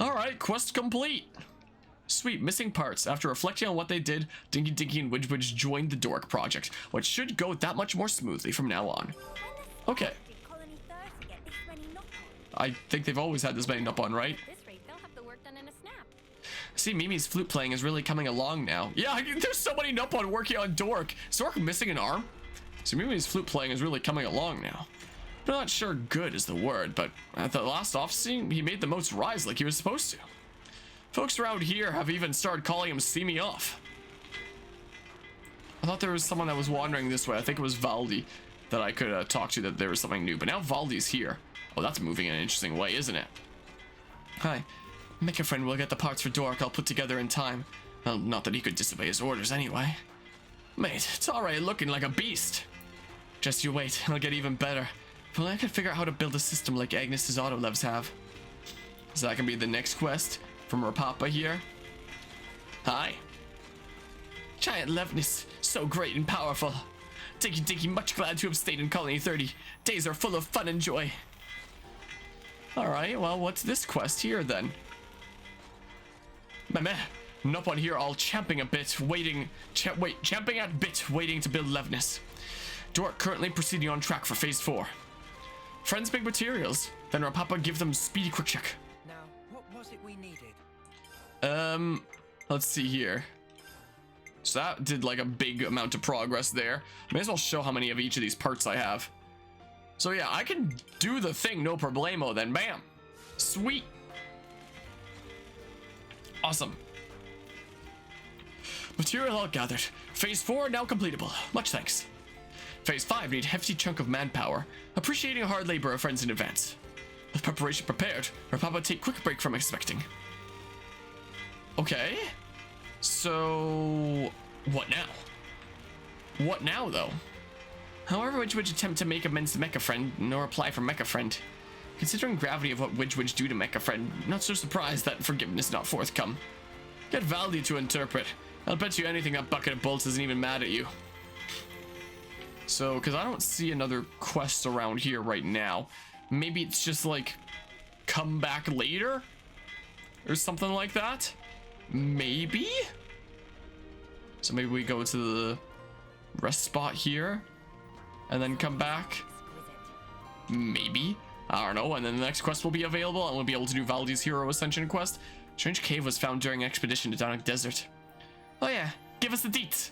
Alright, quest complete. Sweet, missing parts. After reflecting on what they did, Dinky Dinky and Widge Widge joined the Dork project, which should go that much more smoothly from now on. Okay. I think they've always had this many up on, right? See, Mimi's flute playing is really coming along now. Yeah, there's so many Nupon working on Dork. Is Dork missing an arm? So Mimi's flute playing is really coming along now. I'm not sure good is the word, but at the last off-scene, he made the motes rise like he was supposed to. Folks around here have even started calling him See Me Off. I thought there was someone that was wandering this way. I think it was Valdi that I could talk to, that there was something new. But now Valdi's here. Oh, that's moving in an interesting way, isn't it? Hi. Mecha friend will get the parts for Dork I'll put together in time. Well, not that he could disobey his orders anyway. Mate, it's already looking like a beast. Just you wait, it'll get even better. If only I could figure out how to build a system like Agnes's Autolevs have. So that can be the next quest from her papa here. Hi. Giant Levness, so great and powerful. Dinky Dinky, much glad to have stayed in Colony 30. Days are full of fun and joy. Alright, well, what's this quest here then? Meh, Nupon here all champing a bit, champing at bit, waiting to build Levness. Dork currently proceeding on track for phase 4. Friends make materials, then our papa give them speedy quick check. Now, what was it we needed? Let's see here. So that did like a big amount of progress there. May as well show how many of each of these parts I have. So yeah, I can do the thing, no problemo then. Bam. Sweet. Awesome. Material all gathered. Phase 4 now completable. Much thanks. Phase 5 need hefty chunk of manpower. Appreciating hard labor of friends in advance. With preparation prepared, our papa take quick break from expecting. Okay. So what now? What now though? However, Widge Widge attempt to make amends to Mecha Friend, nor apply for Mecha Friend. Considering gravity of what Widge Widge do to Mecha Friend, not so surprised that forgiveness not forthcome. Get Valdi to interpret. I'll bet you anything that bucket of bolts isn't even mad at you. So, because I don't see another quest around here right now. Maybe it's just like, come back later? Or something like that? Maybe? So maybe we go to the rest spot here. And then come back. Maybe. I don't know. And then the next quest will be available. And we'll be able to do Valdi's Hero Ascension quest. Strange cave was found during an expedition to Donic Desert. Oh yeah, give us the deets.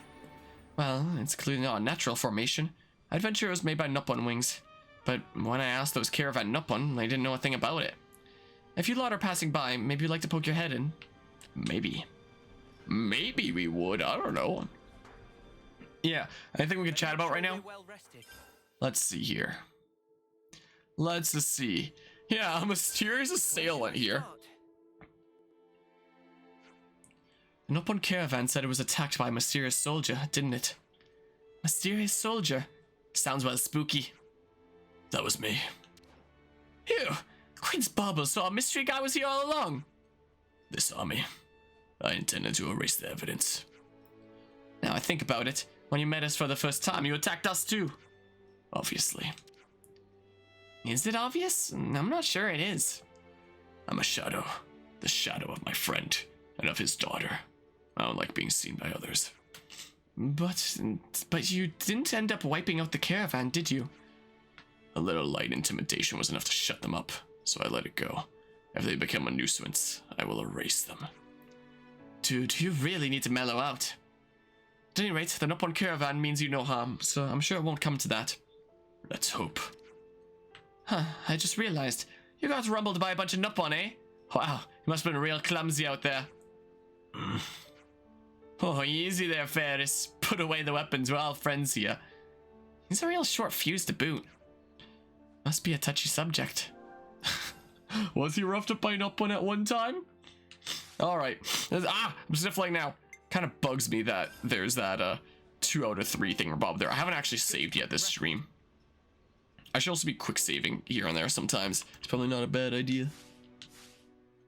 Well, it's clearly not a natural formation. Adventure was made by Nupon wings. But when I asked those caravan Nupon, they didn't know a thing about it. If you lot are passing by, maybe you'd like to poke your head in. Maybe. Maybe we would. I don't know. Yeah, anything we could chat about right now? Let's see here. Let's just see. Yeah, a mysterious assailant here. An Nupon caravan said it was attacked by a mysterious soldier, didn't it? Mysterious soldier? Sounds well spooky. That was me. Ew! Queen's Bauble, so a mystery guy was here all along. This army. I intended to erase the evidence. Now I think about it. When you met us for the first time, you attacked us too. Obviously. Is it obvious? I'm not sure it is. I'm a shadow. The shadow of my friend and of his daughter. I don't like being seen by others. But you didn't end up wiping out the caravan, did you? A little light intimidation was enough to shut them up, so I let it go. If they become a nuisance, I will erase them. Dude, you really need to mellow out. At any rate, the Nupon caravan means you no harm, so I'm sure it won't come to that. Let's hope. Huh, I just realized. You got rumbled by a bunch of Nupon, eh? Wow, you must have been real clumsy out there. Oh, easy there, Ferris. Put away the weapons, we're all friends here. He's a real short fuse to boot. Must be a touchy subject. Was he roughed up by Nupon at one time? Alright. I'm sniffling now. Kind of bugs me that there's that 2 out of 3 thing Bob there. I haven't actually saved yet this stream. I should also be quick saving here and there sometimes. It's probably not a bad idea.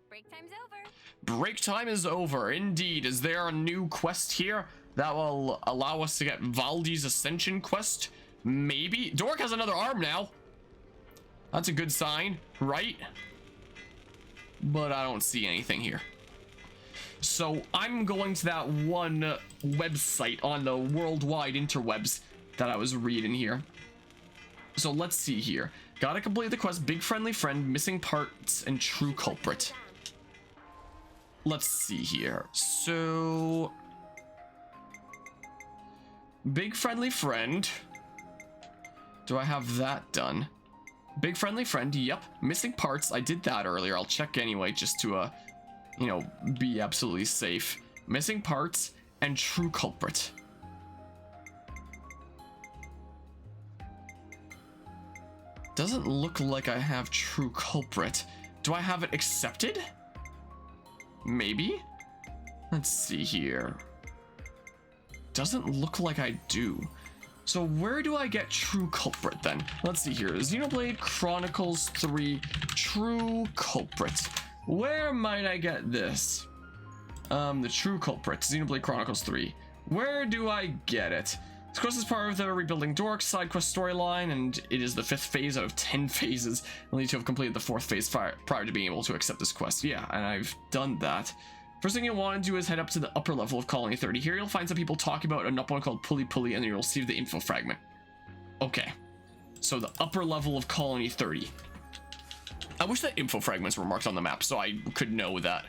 Break time's over. Break time is over, indeed. Is there a new quest here that will allow us to get Valdi's Ascension quest? Maybe. Dork has another arm now. That's a good sign, right? but I don't see anything here. So I'm going to that one website on the worldwide interwebs that I was reading here. So let's see here. Gotta complete the quest, Big Friendly Friend, Missing Parts, and True Culprit. Let's see here. So... Big Friendly Friend. Do I have that done? Big Friendly Friend, yep. Missing Parts, I did that earlier. I'll check anyway, just to, you know, be absolutely safe. Missing Parts and True Culprit. Doesn't look like I have True Culprit. Do I have it accepted? Maybe? Let's see here. Doesn't look like I do. So where do I get True Culprit then? Let's see here. Xenoblade Chronicles 3 True Culprit. Where might I get this? The True Culprit, Xenoblade Chronicles 3. Where do I get it? This quest is part of the Rebuilding Dork side quest storyline, and it is the 5th phase out of 10 phases. You'll need to have completed the 4th phase prior to being able to accept this quest. Yeah, and I've done that. First thing you'll want to do is head up to the upper level of Colony 30. Here you'll find some people talking about an up one called Pulley Pulley, and then you'll receive the info fragment. Okay, so the upper level of Colony 30. I wish that info fragments were marked on the map so I could know that,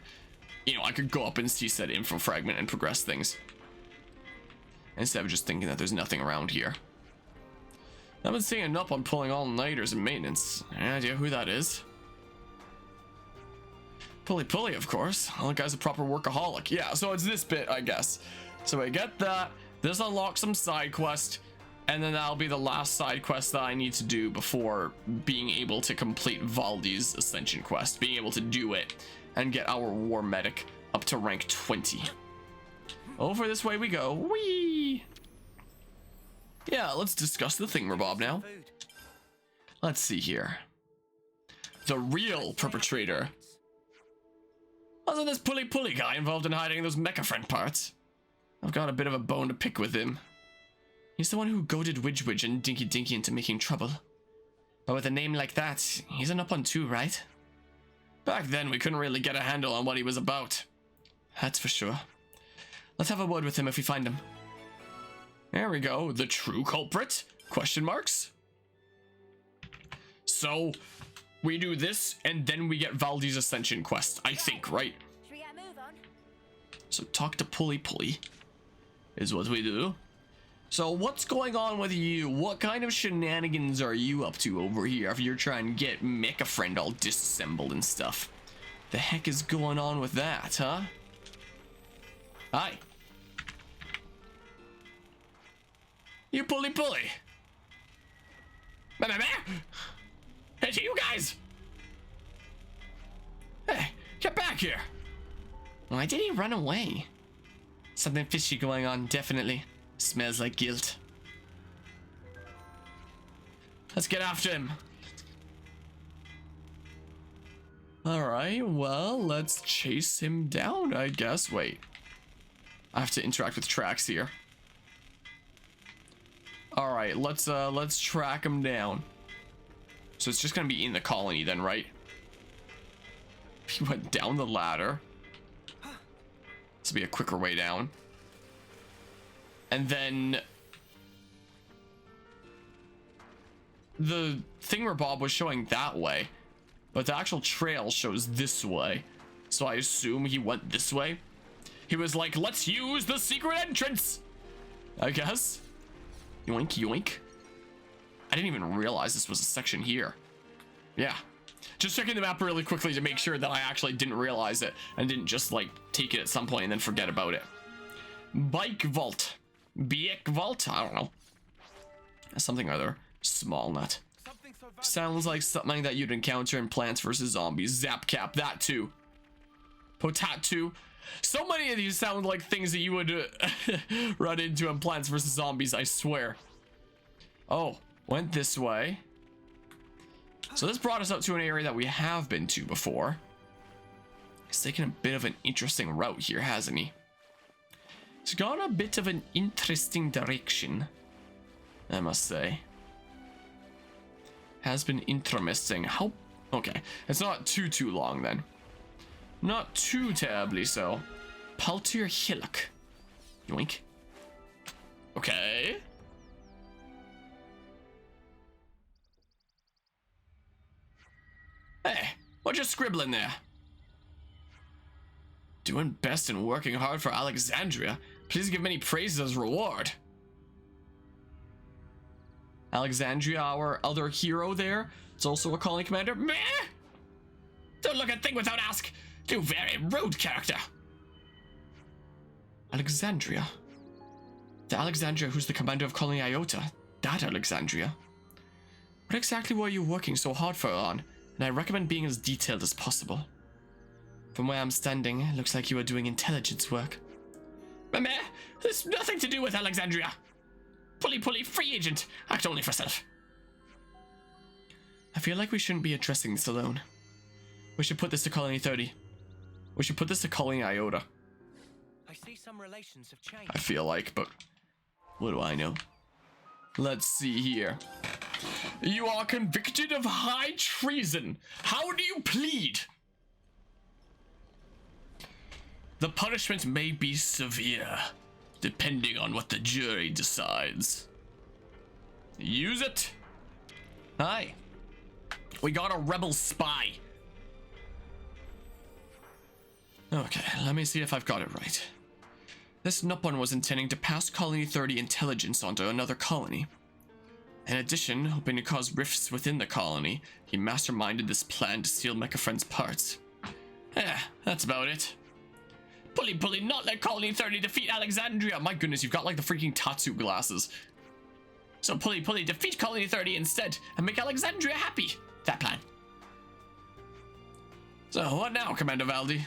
you know, I could go up and see said info fragment and progress things. Instead of just thinking that there's nothing around here. I've been seeing an up on pulling all-nighters and maintenance. Any idea who that is? Pulley Pulley, of course. Well, the guy's a proper workaholic. Yeah, so it's this bit, I guess. So I get that. This unlocks some side quest. And then that'll be the last side quest that I need to do before being able to complete Valdi's Ascension quest. Being able to do it and get our War Medic up to rank 20. Over this way we go. Whee! Yeah, let's discuss the thingamabob now. Let's see here. The real perpetrator. Wasn't this Pulley Pulley guy involved in hiding those mecha friend parts? I've got a bit of a bone to pick with him. He's the one who goaded Widge Widge and Dinky Dinky into making trouble. But with a name like that, he's an up on two, right? Back then, we couldn't really get a handle on what he was about. That's for sure. Let's have a word with him if we find him. There we go. The true culprit? Question marks? So, we do this, and then we get Valdi's Ascension quest, I think, right? Should we get a move on? So talk to Pulley Pulley is what we do. So what's going on with you? What kind of shenanigans are you up to over here if you're trying to get Mecha Friend all disassembled and stuff? The heck is going on with that, huh? Hi. You Pulley Pulley. Hey, to you guys! Hey, get back here! Why did he run away? Something fishy going on, definitely. Smells like guilt. Let's get after him. Alright, well, let's chase him down, I guess. Wait. I have to interact with tracks here. Alright, let's track him down. So it's just gonna be in the colony then, right? He went down the ladder. This will be a quicker way down. And then the thingamabob was showing that way, but the actual trail shows this way. So I assume he went this way. He was like, let's use the secret entrance, I guess. Yoink, yoink. I didn't even realize this was a section here. Yeah. Just checking the map really quickly to make sure that I actually didn't realize it and didn't just like take it at some point and then forget about it. Bike vault. Bike vault? I don't know. Something or other. Small nut. Sounds like something that you'd encounter in Plants vs. Zombies. Zap cap. That too. Potato. So many of these sound like things that you would run into in Plants vs. Zombies, I swear. Oh, went this way. So this brought us up to an area that we have been to before. He's taken a bit of an interesting route here, hasn't he? He's gone a bit of an interesting direction, I must say. Has been interesting. How? Okay, it's not too long then. Not too terribly so. Paltir Hillock. Yoink. Okay. Hey, what you scribbling there? Doing best and working hard for Alexandria. Please give many praises as reward. Alexandria, our other hero there, is also a colony commander. Meh! Don't look a thing without ask. You very rude character. Alexandria. The Alexandria who's the commander of Colony Iota. That Alexandria. What exactly were you working so hard for on? And I recommend being as detailed as possible. From where I'm standing, it looks like you are doing intelligence work. Meh, there's nothing to do with Alexandria. Pulley, free agent. Act only for self. I feel like we shouldn't be addressing this alone. We should put this to Colony 30. We should put this to Colony Iota. I see some relations have changed. I feel like, but what do I know? Let's see here. You are convicted of high treason. How do you plead? The punishment may be severe, depending on what the jury decides. Use it. Hi. We got a rebel spy. Okay, let me see if I've got it right. This Nupon was intending to pass Colony 30 intelligence onto another colony. In addition, hoping to cause rifts within the colony, he masterminded this plan to steal Mechafriend's parts. That's about it. Pulley, not let Colony 30 defeat Alexandria. My goodness, you've got like the freaking Tatsu glasses. So Pulley, defeat Colony 30 instead and make Alexandria happy. That plan. So what now, Commander Valdi?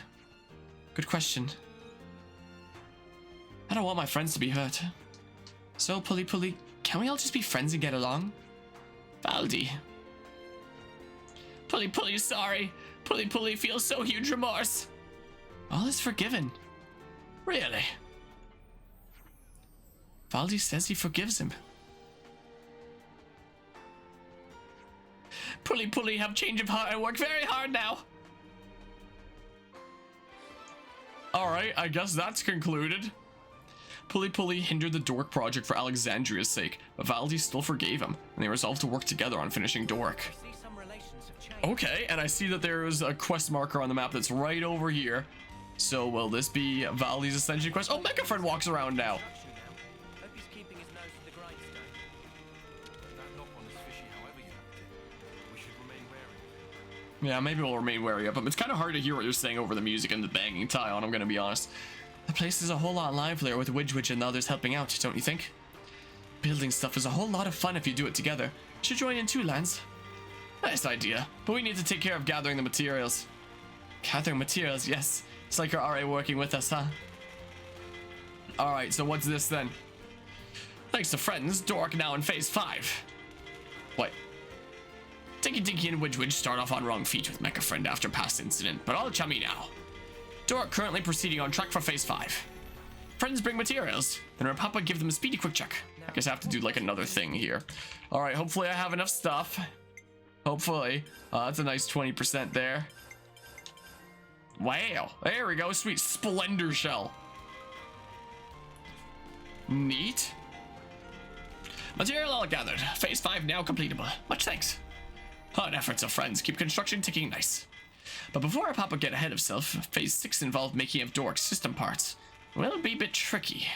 Good question. I don't want my friends to be hurt. So Pulley, can we all just be friends and get along? Valdi. Pulley, sorry. Pulley feels so huge remorse. All is forgiven. Really? Valdi says he forgives him. Pulley, have change of heart. I work very hard now. Alright, I guess that's concluded. Pulley hindered the Dork project for Alexandria's sake, but Valdi still forgave him, and they resolved to work together on finishing Dork. Okay, and I see that there is a quest marker on the map that's right over here. So will this be Valdi's Ascension quest? Oh, Mechafriend walks around now. Hope he's keeping his nose to the grindstone. That Nopon is fishy, however you looked it. We should remain wary. Yeah, maybe we'll remain wary of him. It's kind of hard to hear what you're saying over the music and the banging tie-on, I'm gonna be honest. The place is a whole lot livelier with Widgewitch and the others helping out, don't you think? Building stuff is a whole lot of fun if you do it together. Should join in too, Lance. Nice idea, but we need to take care of gathering the materials. Gathering materials, yes. It's like you're already working with us, huh? Alright, so what's this then? Thanks to friends, Dork now in phase 5. What? Tinky and Widgewitch start off on wrong feet with Mechafriend after past incident, but all chummy now. Dork currently proceeding on track for phase 5. Friends bring materials, then Rapapa give them a speedy quick check. I guess I have to do like another thing here. Alright, hopefully I have enough stuff. Hopefully. That's a nice 20% there. Wow, there we go, sweet Splendor Shell. Neat. Material all gathered. Phase 5 now completable. Much thanks. Hard efforts of friends keep construction ticking nice. But before our Papa get ahead of self, phase 6 involved making of Dork's system parts. Will be a bit tricky.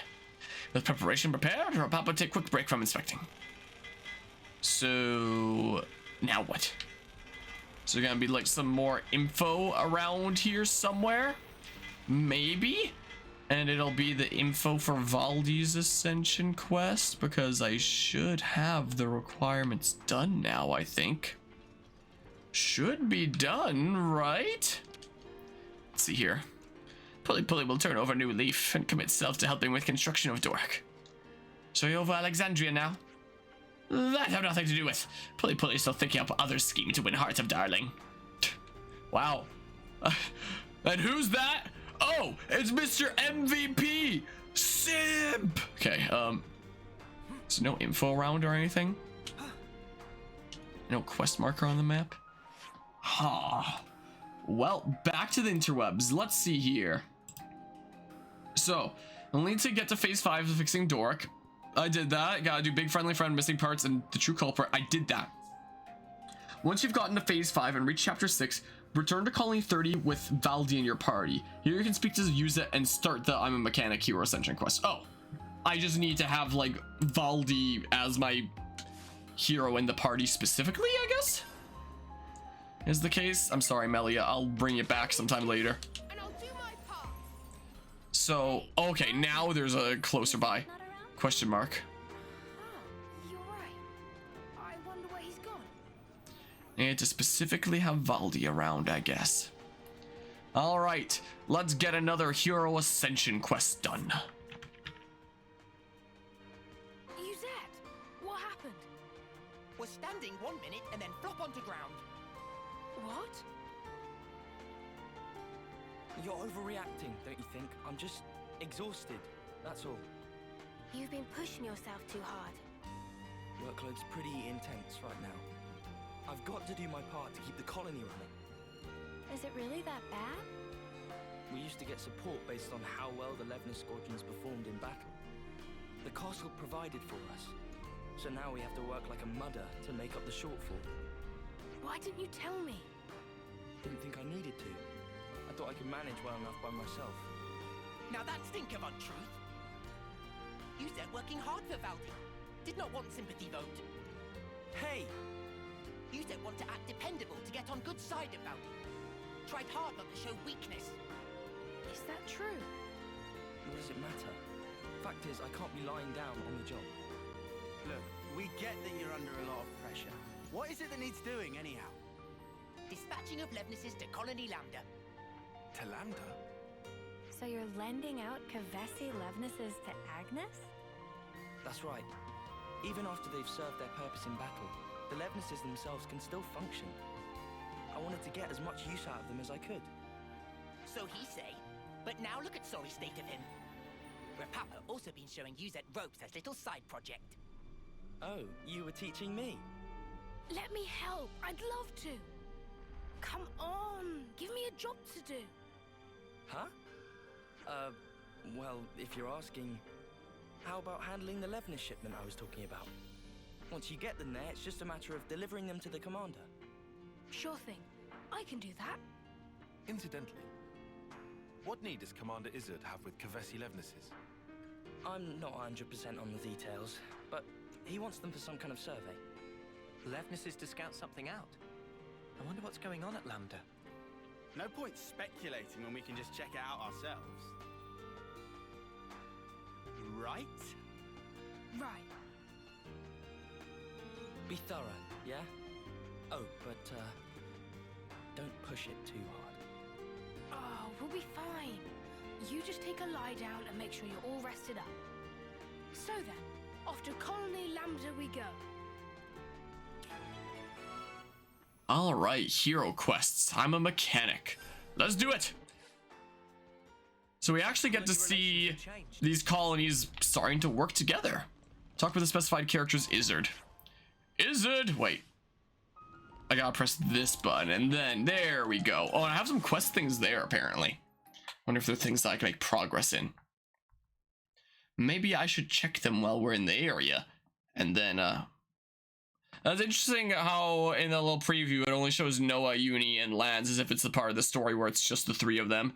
With preparation prepared, our Papa take quick break from inspecting. So now what? So gonna be like some more info around here somewhere? Maybe? And it'll be the info for Valdi's Ascension quest, because I should have the requirements done now, I think. Should be done, right? Let's see here. Pulley will turn over a new leaf and commit self to helping with construction of Dork. So you're over Alexandria now? That have nothing to do with. Pulley still thinking up other scheme to win hearts of Darling. Wow. And who's that? Oh, it's Mr. MVP! Simp! Okay, there's no info around or anything? No quest marker on the map? Huh. Well, back to the interwebs. Let's see here. So, we'll need to get to phase 5 of fixing Dork. I did that. Gotta do big friendly friend, missing parts, and the true culprit. I did that. Once you've gotten to phase 5 and reached chapter 6, return to colony 30 with Valdi in your party. Here you can speak to Yuza and start the I'm a Mechanic Hero Ascension quest. Oh, I just need to have like Valdi as my hero in the party specifically, I guess? Is the case? I'm sorry, Melia. I'll bring it back sometime later. And I'll do my part. So, okay, now there's a closer by. Not around? Question mark. Oh, you're right. I wonder where he's gone. And to specifically have Valdi around, I guess. Alright, let's get another Hero Ascension quest done. Yuzette, what happened? Was standing 1 minute and then flop onto ground. What? You're overreacting, don't you think? I'm just exhausted, that's all. You've been pushing yourself too hard. Workload's pretty intense right now. I've got to do my part to keep the colony running. Is it really that bad? We used to get support based on how well the Levner squadrons performed in battle. The castle provided for us, so now we have to work like a mudder to make up the shortfall. Why didn't you tell me? Didn't think I needed to. I thought I could manage well enough by myself. Now that stink of untruth. You said working hard for Valdi. Did not want sympathy vote. Hey! You said want to act dependable to get on good side of Valdi. Tried hard not to show weakness. Is that true? What does it matter? Fact is, I can't be lying down on the job. Look, we get that you're under a lot of pressure. What is it that needs doing, anyhow? Dispatching of Levnesses to Colony Lambda. To Lambda? So you're lending out Kavesi Levnesses to Agnes? That's right. Even after they've served their purpose in battle, the Levnesses themselves can still function. I wanted to get as much use out of them as I could. So he say. But now look at sorry state of him. Rapapa also been showing Yuzette ropes as little side project. Oh, you were teaching me? Let me help. I'd love to. Come on. Give me a job to do. Huh? Well, if you're asking, how about handling the Levner shipment I was talking about? Once you get them there, it's just a matter of delivering them to the commander. Sure thing. I can do that. Incidentally, what need does Commander Izzard have with Kavesi Levnesses? I'm not 100% on the details, but he wants them for some kind of survey. Levnesses to scout something out. I wonder what's going on at Lambda. No point speculating when we can just check it out ourselves. Right? Right. Be thorough, yeah? Oh, but, don't push it too hard. Oh, we'll be fine. You just take a lie down and make sure you're all rested up. So then, off to Colony Lambda we go. Alright, hero quests. I'm a mechanic. Let's do it! So we actually get to see these colonies starting to work together. Talk with the specified characters Izzard. Izzard! Wait. I gotta press this button and then there we go. Oh, and I have some quest things there apparently. Wonder if there are things that I can make progress in. Maybe I should check them while we're in the area. And then, That's interesting how in the little preview it only shows Noah, Uni, and Lance as if it's the part of the story where it's just the three of them.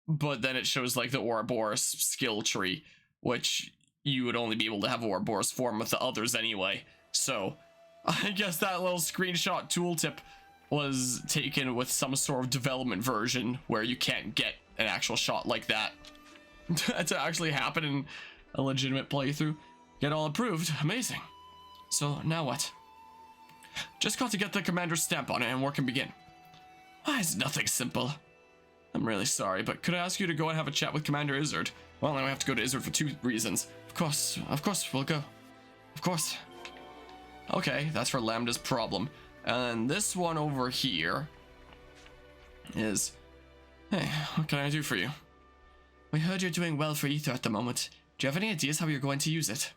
But then it shows like the Ouroboros skill tree, which you would only be able to have Ouroboros form with the others anyway. So I guess that little screenshot tooltip was taken with some sort of development version where you can't get an actual shot like that to actually happen in a legitimate playthrough. Get all approved. Amazing. So now what? Just got to get the commander's stamp on it and work can begin. Why is nothing simple? I'm really sorry, but could I ask you to go and have a chat with Commander Izzard? Well, then we have to go to Izzard for 2 reasons. Of course, we'll go. Of course. Okay, that's for Lambda's problem. And this one over here is... Hey, what can I do for you? We heard you're doing well for Ether at the moment. Do you have any ideas how you're going to use it?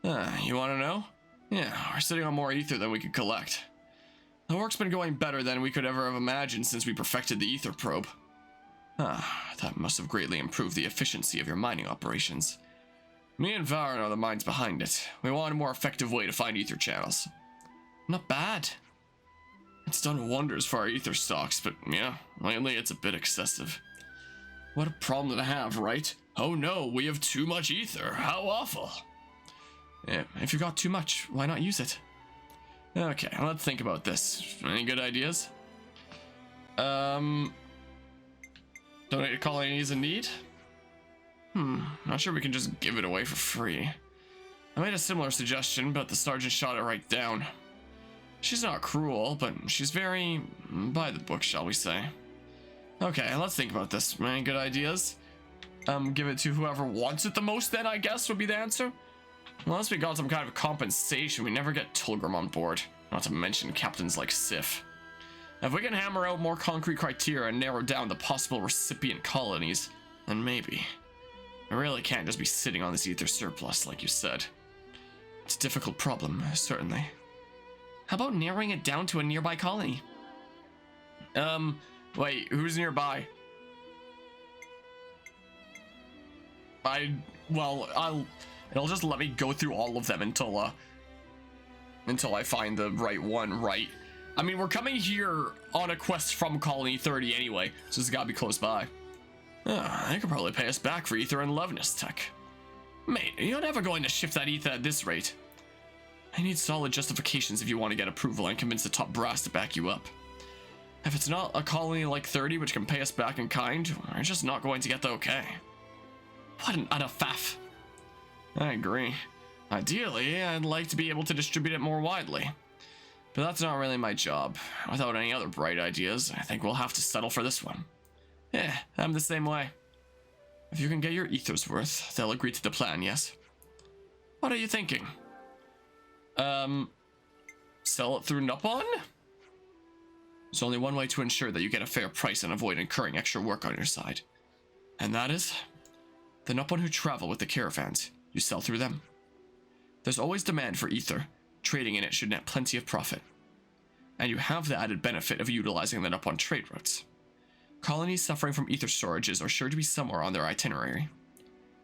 You want to know? Yeah, we're sitting on more Ether than we could collect. The work's been going better than we could ever have imagined since we perfected the ether probe. That must have greatly improved the efficiency of your mining operations. Me and Varen are the minds behind it. We want a more effective way to find ether channels. Not bad. It's done wonders for our ether stocks, but yeah, lately it's a bit excessive. What a problem to have, right? Oh no, we have too much ether. How awful. Yeah, if you got too much, why not use it? Okay, let's think about this. Any good ideas? Donate to colonies in need? Not sure we can just give it away for free. I made a similar suggestion, but the sergeant shot it right down. She's not cruel, but she's very by the book, shall we say. Okay, let's think about this. Any good ideas? Give it to whoever wants it the most then, I guess, would be the answer. Unless we got some kind of compensation, we never get Tulgrim on board. Not to mention captains like Sif. If we can hammer out more concrete criteria and narrow down the possible recipient colonies, then maybe. I really can't just be sitting on this ether surplus, like you said. It's a difficult problem, certainly. How about narrowing it down to a nearby colony? Wait, who's nearby? It'll just let me go through all of them until I find the right one, right? I mean, we're coming here on a quest from Colony 30 anyway, so it's gotta be close by. They could probably pay us back for ether and Levnis tech. Mate, you're never going to shift that ether at this rate. I need solid justifications if you want to get approval and convince the top brass to back you up. If it's not a colony like 30 which can pay us back in kind, we're just not going to get the okay. What an faff. I agree. Ideally, I'd like to be able to distribute it more widely. But that's not really my job. Without any other bright ideas, I think we'll have to settle for this one. I'm the same way. If you can get your ether's worth, they'll agree to the plan, yes? What are you thinking? Sell it through Nupon? There's only one way to ensure that you get a fair price and avoid incurring extra work on your side. And that is the Nupon who travel with the caravans. You sell through them. There's always demand for ether. Trading in it should net plenty of profit. And you have the added benefit of utilizing the Nupon trade routes. Colonies suffering from ether storages are sure to be somewhere on their itinerary.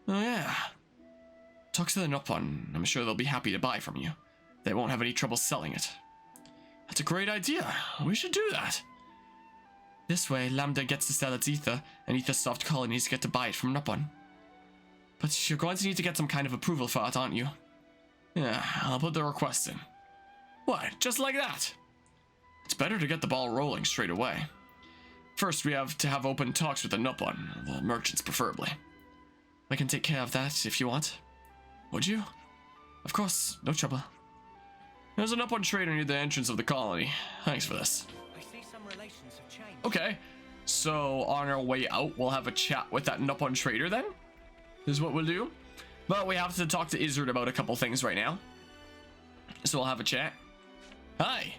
Oh yeah. Talk to the Nupon. I'm sure they'll be happy to buy from you. They won't have any trouble selling it. That's a great idea. We should do that. This way, Lambda gets to sell its ether, and MonolithSoft colonies get to buy it from Nupon. But you're going to need to get some kind of approval for that, aren't you? Yeah, I'll put the request in. What, just like that? It's better to get the ball rolling straight away. First, we have to have open talks with the Nupon, the merchants preferably. I can take care of that if you want. Would you? Of course, no trouble. There's a Nupon trader near the entrance of the colony. Thanks for this. I see some relations have changed. Okay, so on our way out, we'll have a chat with that Nupon trader then? Is what we'll do. But we have to talk to Izzard about a couple things right now. So we'll have a chat. Hi.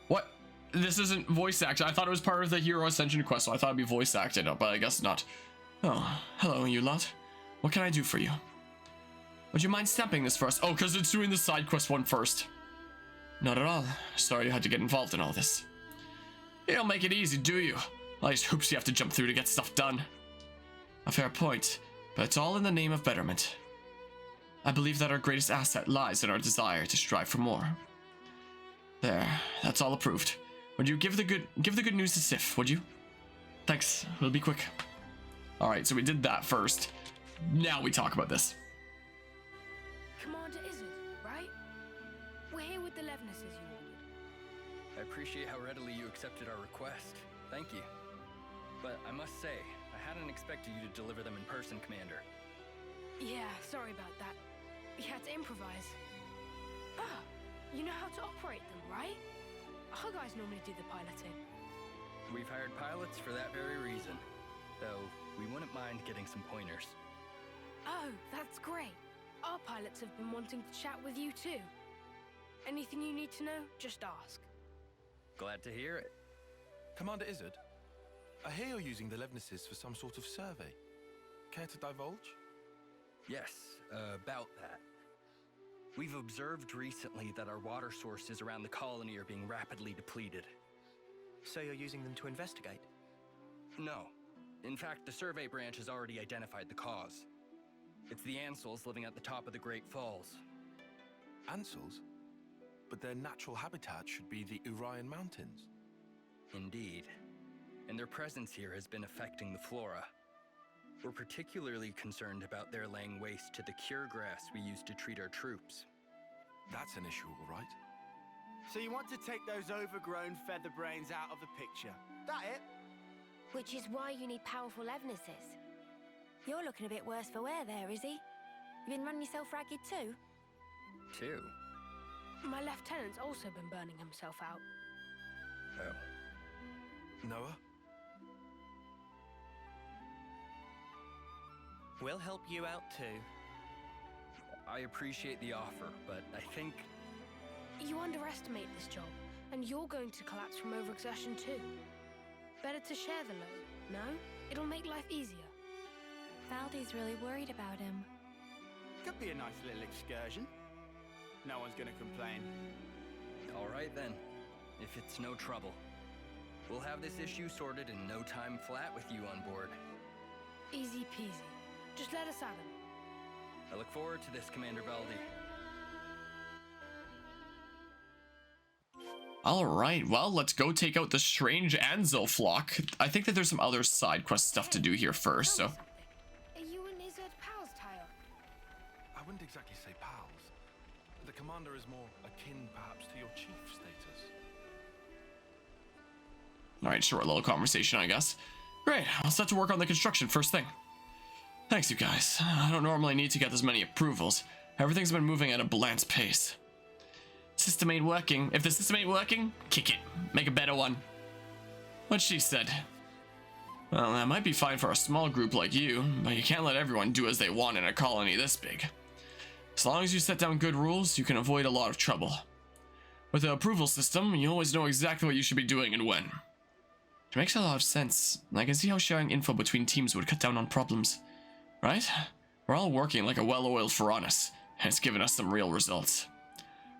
What? This isn't voice acted. I thought it was part of the Hero Ascension quest, so I thought it'd be voice acted, but I guess not. Oh, hello, you lot. What can I do for you? Would you mind stamping this for us? Oh, because it's doing the side quest one first. Not at all. Sorry you had to get involved in all this. You don't make it easy, do you? All these hoops you have to jump through to get stuff done. A fair point, but it's all in the name of betterment. I believe that our greatest asset lies in our desire to strive for more. There, that's all approved. Would you give the good news to Sif, would you? Thanks, we'll be quick. Alright, so we did that first. Now we talk about this. Commander Izzard, right? We're here with the Levnesses you ordered. I appreciate how readily you accepted our request. Thank you. But I must say, I hadn't expected you to deliver them in person, Commander. Yeah, sorry about that. We had to improvise. Ah, you know how to operate them, right? Our guys normally do the piloting. We've hired pilots for that very reason. Though, we wouldn't mind getting some pointers. Oh, that's great. Our pilots have been wanting to chat with you too. Anything you need to know, just ask. Glad to hear it. Commander Izzard, I hear you're using the Levnesses for some sort of survey. Care to divulge? Yes, about that. We've observed recently that our water sources around the colony are being rapidly depleted. So you're using them to investigate? No. In fact, the survey branch has already identified the cause. It's the Ansels living at the top of the Great Falls. Ansels? But their natural habitat should be the Urian Mountains. Indeed. And their presence here has been affecting the flora. We're particularly concerned about their laying waste to the cure grass we use to treat our troops. That's an issue, all right. So you want to take those overgrown feather brains out of the picture? That it? Which is why you need powerful Levnesses. You're looking a bit worse for wear there, Izzy. You been running yourself ragged too? Two? My lieutenant's also been burning himself out. Oh. Noah? We'll help you out too. I appreciate the offer, but I think... You underestimate this job, and you're going to collapse from overexertion too. Better to share the load, no? It'll make life easier. Valdi's really worried about him. Could be a nice little excursion. No one's gonna complain. All right then, if it's no trouble. We'll have this issue sorted in no time flat with you on board. Easy peasy. Just let us at him. I look forward to this, Commander Baldi. Alright, well, let's go take out the strange Ansel flock. I think that there's some other side quest stuff to do here first, so... Are you and Izzard pals, Tyler? I wouldn't exactly say pals. The commander is more akin, perhaps, to your chief status. Alright, short little conversation, I guess. Great, I'll set to work on the construction first thing. Thanks, you guys. I don't normally need to get this many approvals. Everything's been moving at a Blance pace. System ain't working. If the system ain't working, kick it. Make a better one. What she said. Well, that might be fine for a small group like you, but you can't let everyone do as they want in a colony this big. As long as you set down good rules, you can avoid a lot of trouble. With the approval system, you always know exactly what you should be doing and when. It makes a lot of sense. I can see how sharing info between teams would cut down on problems. Right? We're all working like a well-oiled furnace, and it's given us some real results.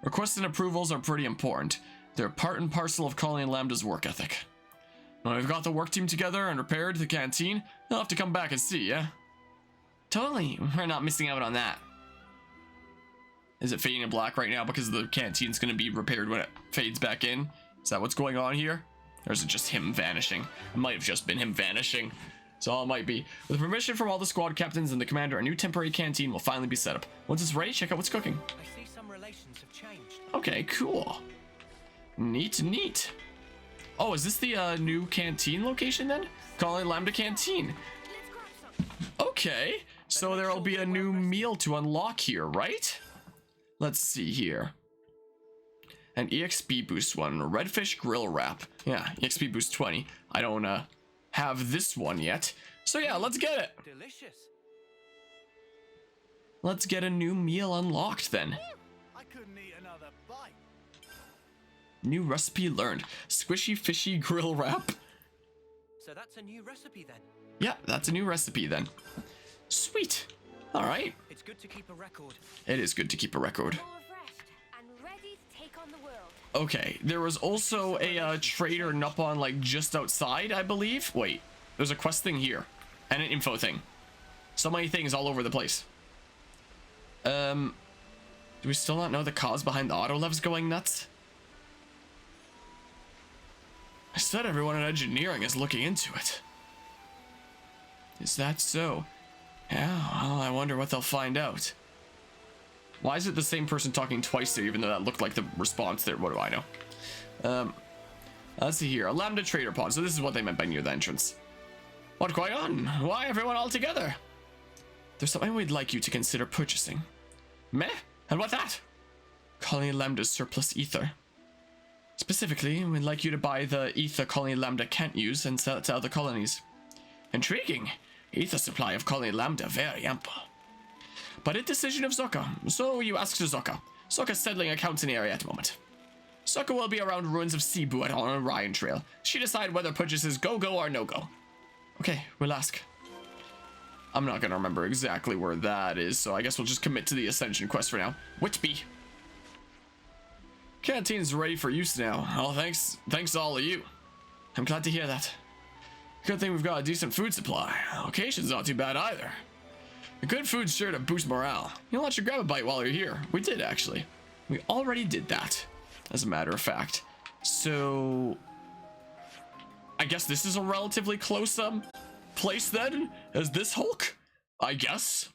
Requests and approvals are pretty important. They're part and parcel of Colony Lambda's work ethic. When we've got the work team together and repaired the canteen, you'll have to come back and see, yeah? Totally, we're not missing out on that. Is it fading to black right now because the canteen's going to be repaired when it fades back in? Is that what's going on here? Or is it just him vanishing? It might have just been him vanishing. So all it might be. With permission from all the squad captains and the commander, a new temporary canteen will finally be set up. Once it's ready, check out what's cooking. I see some relations have changed. Okay, cool. Neat, neat. Oh, is this the new canteen location then? Colony Lambda Canteen. Okay, so there will be a new meal to unlock here, right? Let's see here. An EXP boost one, redfish grill wrap. Yeah, EXP boost 20. I don't have this one yet. So yeah, let's get it. Delicious. Let's get a new meal unlocked then. I couldn't eat another bite. New recipe learned. Squishy fishy grill wrap. So that's a new recipe then? Yeah, that's a new recipe then. Sweet. All right. It's good to keep a record. It is good to keep a record. More refreshed and ready to take on the world. Okay, there was also a trader Nuppon like just outside, I believe. Wait, there's a quest thing here and an info thing. So many things all over the place. Do we still not know the cause behind the autolevs going nuts? I said everyone in engineering is looking into it. Is that so? Yeah, well, I wonder what they'll find out. Why is it the same person talking twice there, even though that looked like the response there? What do I know? Let's see here. A Lambda trader pod. So this is what they meant by near the entrance. What's going on? Why everyone all together? There's something we'd like you to consider purchasing. Meh? And what that? Colony Lambda's surplus ether. Specifically, we'd like you to buy the ether Colony Lambda can't use and sell it to other colonies. Intriguing. Ether supply of Colony Lambda very ample. But a decision of Zocca, so you ask to Zocca. Zocca's settling accounts in the area at the moment. Zocca will be around ruins of Cebu on Orion Trail. She decide whether purchases go or no-go. Okay, we'll ask. I'm not gonna remember exactly where that is, so I guess we'll just commit to the Ascension quest for now. Whitby. Canteen's ready for use now. Oh, thanks to all of you. I'm glad to hear that. Good thing we've got a decent food supply. Location's not too bad either. The good food's sure to boost morale. You'll let you grab a bite while you're here. We did, actually. We already did that, as a matter of fact. So I guess this is a relatively close place then, as this Hulk, I guess.